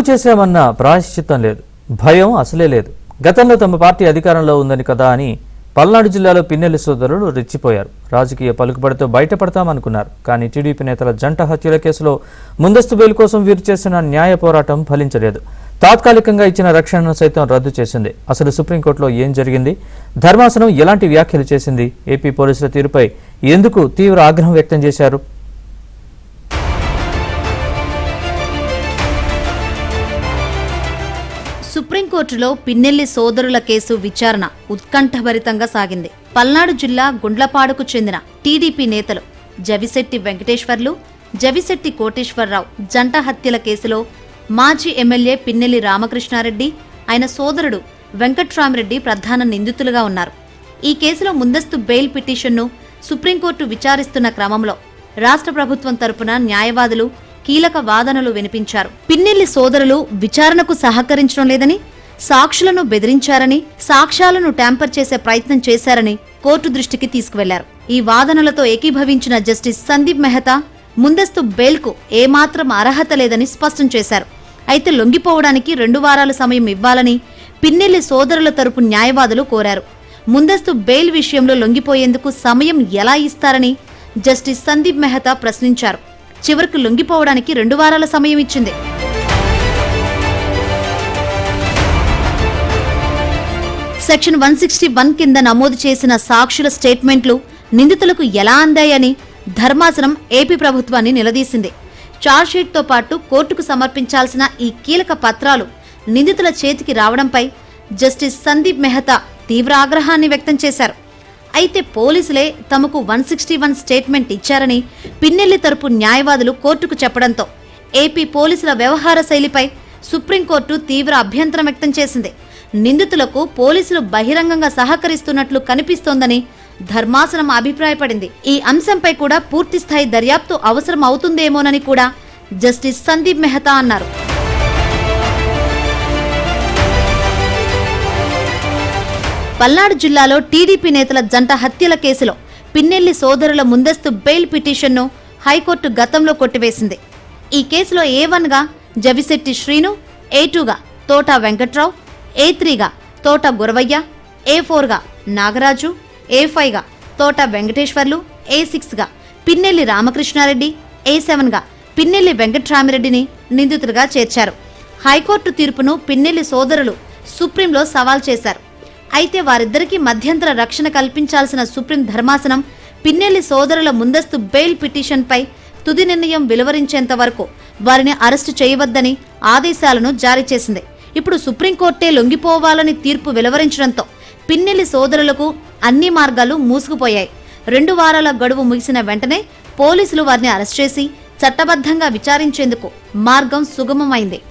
చేశామన్న ప్రాయశ్చిత్తం లేదు, భయం అసలే లేదు. గతంలో తమ పార్టీ అధికారంలో ఉందని కదా అని పల్నాడు జిల్లాలో పిన్నెల్లి సోదరులు రెచ్చిపోయారు. రాజకీయ పలుకుబడితో బయటపడతామనుకున్నారు. కానీ టీడీపీ నేతల జంట హత్యల కేసులో ముందస్తు బెయిల్ కోసం వీరు చేసిన న్యాయ పోరాటం ఫలించలేదు. తాత్కాలికంగా ఇచ్చిన రక్షణను సైతం రద్దు చేసింది. అసలు సుప్రీంకోర్టులో ఏం జరిగింది? ధర్మాసనం ఎలాంటి వ్యాఖ్యలు చేసింది? ఏపీ పోలీసుల తీరుపై ఎందుకు తీవ్ర ఆగ్రహం వ్యక్తం చేశారు? సుప్రీంకోర్టులో పిన్నెల్లి సోదరుల కేసు విచారణ ఉత్కంఠభరితంగా సాగింది. పల్నాడు జిల్లా గుండ్లపాడుకు చెందిన టీడీపీ నేతలు జవిశెట్టి వెంకటేశ్వర్లు, జవిశెట్టి కోటేశ్వరరావు జంట హత్యల కేసులో మాజీ ఎమ్మెల్యే పిన్నెల్లి రామకృష్ణారెడ్డి, ఆయన సోదరుడు వెంకట్రామరెడ్డి ప్రధాన నిందితులుగా ఉన్నారు. ఈ కేసులో ముందస్తు బెయిల్ పిటిషన్ను సుప్రీంకోర్టు విచారిస్తున్న క్రమంలో రాష్ట్ర ప్రభుత్వం తరపున న్యాయవాదులు కీలక వాదనలు వినిపించారు. పిన్నెల్లి సోదరులు విచారణకు సహకరించడం లేదని, సాక్షులను బెదిరించారని, సాక్ష్యాలను ట్యాంపర్ చేసే ప్రయత్నం చేశారని కోర్టు దృష్టికి తీసుకువెళ్లారు. ఈ వాదనలతో ఏకీభవించిన జస్టిస్ సందీప్ మెహతా ముందస్తు బెయిల్కు ఏమాత్రం అర్హత లేదని స్పష్టం చేశారు. అయితే లొంగిపోవడానికి 2 వారాల సమయం ఇవ్వాలని పిన్నెల్లి సోదరుల తరపు న్యాయవాదులు కోరారు. ముందస్తు బెయిల్ విషయంలో లొంగిపోయేందుకు సమయం ఎలా ఇస్తారని జస్టిస్ సందీప్ మెహతా ప్రశ్నించారు. చివరకు లొంగిపోవడానికి 2 వారాల సమయం ఇచ్చింది. సెక్షన్ 161 కింద నమోదు చేసిన సాక్షుల స్టేట్మెంట్లు నిందితులకు ఎలా అందాయని ధర్మాసనం ఏపీ ప్రభుత్వాన్ని నిలదీసింది. చార్జ్షీట్తో పాటు కోర్టుకు సమర్పించాల్సిన ఈ కీలక పత్రాలు నిందితుల చేతికి రావడంపై జస్టిస్ సందీప్ మెహతా తీవ్ర ఆగ్రహాన్ని వ్యక్తం చేశారు. అయితే పోలీసులే తమకు 161 స్టేట్మెంట్ ఇచ్చారని పిన్నెల్లి తరపు న్యాయవాదులు కోర్టుకు చెప్పడంతో ఏపీ పోలీసుల వ్యవహార శైలిపై సుప్రీంకోర్టు తీవ్ర అభ్యంతరం వ్యక్తం చేసింది. నిందితులకు పోలీసులు బహిరంగంగా సహకరిస్తున్నట్లు కనిపిస్తోందని ధర్మాసనం అభిప్రాయపడింది. ఈ అంశంపై కూడా పూర్తిస్థాయి దర్యాప్తు అవసరం అవుతుందేమోనని కూడా జస్టిస్ సందీప్ మెహతా అన్నారు. పల్నాడు జిల్లాలో టీడీపీ నేతల జంట హత్యల కేసులో పిన్నెల్లి సోదరుల ముందస్తు బెయిల్ పిటిషన్ను హైకోర్టు గతంలో కొట్టివేసింది. ఈ కేసులో A1గా జవిశెట్టి శ్రీను, A2గా తోట వెంకట్రావు, A3గా తోట గురవయ్య, A4గా నాగరాజు, A5గా తోట వెంకటేశ్వర్లు, A6గా పిన్నెల్లి రామకృష్ణారెడ్డి, A7గా పిన్నెల్లి వెంకట్రామిరెడ్డిని నిందితులుగా చేర్చారు. హైకోర్టు తీర్పును పిన్నెల్లి సోదరులు సుప్రీంలో సవాల్ చేశారు. అయితే వారిద్దరికీ మధ్యంతర రక్షణ కల్పించాల్సిన సుప్రీం ధర్మాసనం పిన్నెల్లి సోదరుల ముందస్తు బెయిల్ పిటిషన్పై తుది నిర్ణయం వెలువరించేంత వరకు వారిని అరెస్టు చేయవద్దని ఆదేశాలను జారీ చేసింది. ఇప్పుడు సుప్రీంకోర్టే లొంగిపోవాలని తీర్పు వెలువరించడంతో పిన్నెల్లి సోదరులకు అన్ని మార్గాలు మూసుకుపోయాయి. 2 వారాల గడువు ముగిసిన వెంటనే పోలీసులు వారిని అరెస్ట్ చేసి చట్టబద్ధంగా విచారించేందుకు మార్గం సుగమమైంది.